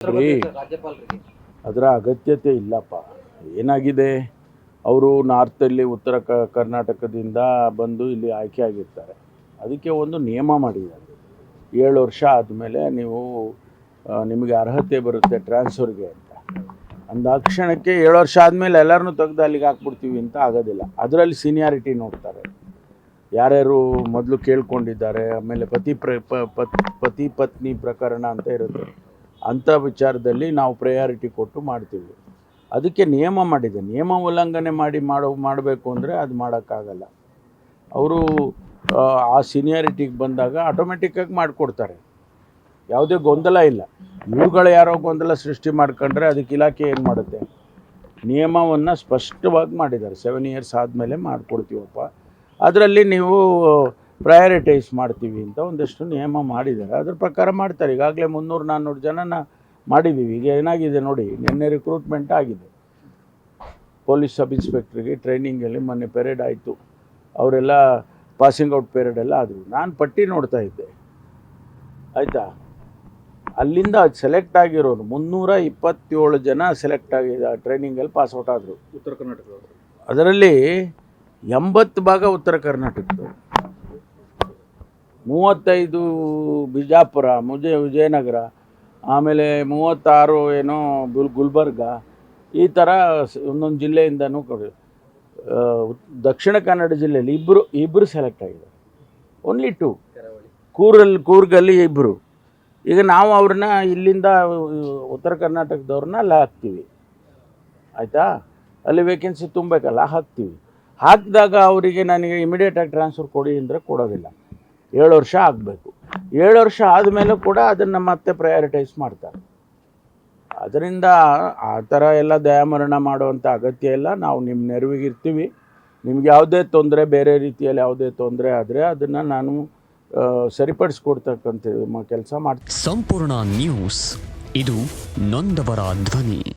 ರೀ ಅದರ ಅಗತ್ಯತೆ ಇಲ್ಲಪ್ಪ. ಏನಾಗಿದೆ, ಅವರು ನಾರ್ತಲ್ಲಿ ಉತ್ತರ ಕರ್ನಾಟಕದಿಂದ ಬಂದು ಇಲ್ಲಿ ಆಯ್ಕೆ ಆಗಿರ್ತಾರೆ. ಅದಕ್ಕೆ ಒಂದು ನಿಯಮ ಮಾಡಿದ್ದಾರೆ. 7 ವರ್ಷ ಆದಮೇಲೆ ನೀವು ನಿಮಗೆ ಅರ್ಹತೆ ಬರುತ್ತೆ ಟ್ರಾನ್ಸ್ಫರ್ಗೆ ಅಂತ. ಅಂದಾಕ್ಷಣಕ್ಕೆ 7 ವರ್ಷ ಆದಮೇಲೆ ಎಲ್ಲರನ್ನೂ ತೆಗೆದು ಅಲ್ಲಿಗೆ ಹಾಕ್ಬಿಡ್ತೀವಿ ಅಂತ ಆಗೋದಿಲ್ಲ. ಅದರಲ್ಲಿ ಸೀನಿಯಾರಿಟಿ ನೋಡ್ತಾರೆ, ಯಾರ್ಯಾರು ಮೊದಲು ಕೇಳ್ಕೊಂಡಿದ್ದಾರೆ, ಆಮೇಲೆ ಪತಿ ಪತ್ನಿ ಪ್ರಕರಣ ಅಂತ ಇರುತ್ತೆ. ಅಂಥ ವಿಚಾರದಲ್ಲಿ ನಾವು ಪ್ರಯಾರಿಟಿ ಕೊಟ್ಟು ಮಾಡ್ತೀವಿ. ಅದಕ್ಕೆ ನಿಯಮ ಮಾಡಿದೆ. ನಿಯಮ ಉಲ್ಲಂಘನೆ ಮಾಡಬೇಕು ಅಂದರೆ ಅದು ಮಾಡೋಕ್ಕಾಗಲ್ಲ. ಅವರು ಆ ಸೀನಿಯಾರಿಟಿಗೆ ಬಂದಾಗ ಆಟೋಮೆಟಿಕ್ಕಾಗಿ ಮಾಡಿಕೊಡ್ತಾರೆ, ಯಾವುದೇ ಗೊಂದಲ ಇಲ್ಲ. ಇವುಗಳು ಯಾರೋ ಗೊಂದಲ ಸೃಷ್ಟಿ ಮಾಡ್ಕೊಂಡ್ರೆ ಅದಕ್ಕೆ ಇಲಾಖೆ ಏನು ಮಾಡುತ್ತೆ? ನಿಯಮವನ್ನು ಸ್ಪಷ್ಟವಾಗಿ ಮಾಡಿದ್ದಾರೆ. 7 ಇಯರ್ಸ್ ಆದಮೇಲೆ ಮಾಡಿಕೊಡ್ತೀವಪ್ಪ, ಅದರಲ್ಲಿ ನೀವು ಪ್ರಯಾರಿಟೈಸ್ ಮಾಡ್ತೀವಿ ಅಂತ ಒಂದಷ್ಟು ನಿಯಮ ಮಾಡಿದ್ದಾರೆ. ಅದ್ರ ಪ್ರಕಾರ ಮಾಡ್ತಾರೆ. ಈಗಾಗಲೇ 300-400 ಜನನ ಮಾಡಿದ್ದೀವಿ. ಈಗ ಏನಾಗಿದೆ ನೋಡಿ, ನಿನ್ನೆ ರಿಕ್ರೂಟ್ಮೆಂಟ್ ಆಗಿದೆ ಪೊಲೀಸ್ ಸಬ್ ಇನ್ಸ್ಪೆಕ್ಟ್ರಿಗೆ. ಟ್ರೈನಿಂಗಲ್ಲಿ ಮೊನ್ನೆ ಪೆರೇಡ್ ಆಯಿತು, ಅವರೆಲ್ಲ ಪಾಸಿಂಗ್ ಔಟ್ ಪೆರೇಡೆಲ್ಲ ಆದರು. ನಾನು ಪಟ್ಟಿ ನೋಡ್ತಾ ಇದ್ದೆ, ಆಯಿತಾ. ಅಲ್ಲಿಂದ ಸೆಲೆಕ್ಟ್ ಆಗಿರೋರು 327 ಜನ ಸೆಲೆಕ್ಟ್ ಆಗಿದೆ, ಟ್ರೈನಿಂಗಲ್ಲಿ ಪಾಸ್ಔಟ್ ಆದರು ಉತ್ತರ ಕರ್ನಾಟಕದವರು. ಅದರಲ್ಲಿ 80 ಭಾಗ ಉತ್ತರ ಕರ್ನಾಟಕದವರು, 35 ಬಿಜಾಪುರ, ವಿಜಯನಗರ, ಆಮೇಲೆ 36 ಏನೋ ಗುಲ್ಬರ್ಗ, ಈ ಥರ ಒಂದೊಂದು ಜಿಲ್ಲೆಯಿಂದನೂ ದಕ್ಷಿಣ ಕನ್ನಡ ಜಿಲ್ಲೆಯಲ್ಲಿ ಇಬ್ಬರು ಸೆಲೆಕ್ಟ್ ಆಗಿದ್ದಾರೆ. ಓನ್ಲಿ 2. ಕೂರ್ಗಲ್ಲಿ 2. ಈಗ ನಾವು ಅವ್ರನ್ನ ಇಲ್ಲಿಂದ ಉತ್ತರ ಕರ್ನಾಟಕದವ್ರನ್ನ ಅಲ್ಲಿ ಹಾಕ್ತೀವಿ, ಆಯಿತಾ. ಅಲ್ಲಿ ವೇಕೆನ್ಸಿ ತುಂಬಬೇಕಲ್ಲ, ಹಾಕ್ತೀವಿ. ಹಾಕಿದಾಗ ಅವರಿಗೆ ನನಗೆ ಇಮಿಡಿಯೇಟಾಗಿ ಟ್ರಾನ್ಸ್ಫರ್ ಕೊಡಿ ಅಂದರೆ ಕೊಡೋದಿಲ್ಲ. 7 ವರ್ಷ ಆಗಬೇಕು. 7 ವರ್ಷ ಆದಮೇಲೂ ಕೂಡ ಅದನ್ನು ಮತ್ತೆ ಪ್ರಯಾರಿಟೈಸ್ ಮಾಡ್ತಾರೆ. ಅದರಿಂದ ಆ ಥರ ಎಲ್ಲ ದಯಾಮರಣ ಮಾಡುವಂಥ ಅಗತ್ಯ ಇಲ್ಲ. ನಾವು ನಿಮ್ಮ ನೆರವಿಗಿರ್ತೀವಿ. ನಿಮ್ಗೆ ಯಾವುದೇ ತೊಂದರೆ, ಬೇರೆ ರೀತಿಯಲ್ಲಿ ಯಾವುದೇ ತೊಂದರೆ ಆದರೆ ಅದನ್ನು ನಾನು ಸರಿಪಡಿಸ್ಕೊಡ್ತಕ್ಕಂಥ ಕೆಲಸ ಮಾಡ್ತೀನಿ. ಸಂಪೂರ್ಣ ನ್ಯೂಸ್, ಇದು ನೊಂದವರ ಧ್ವನಿ.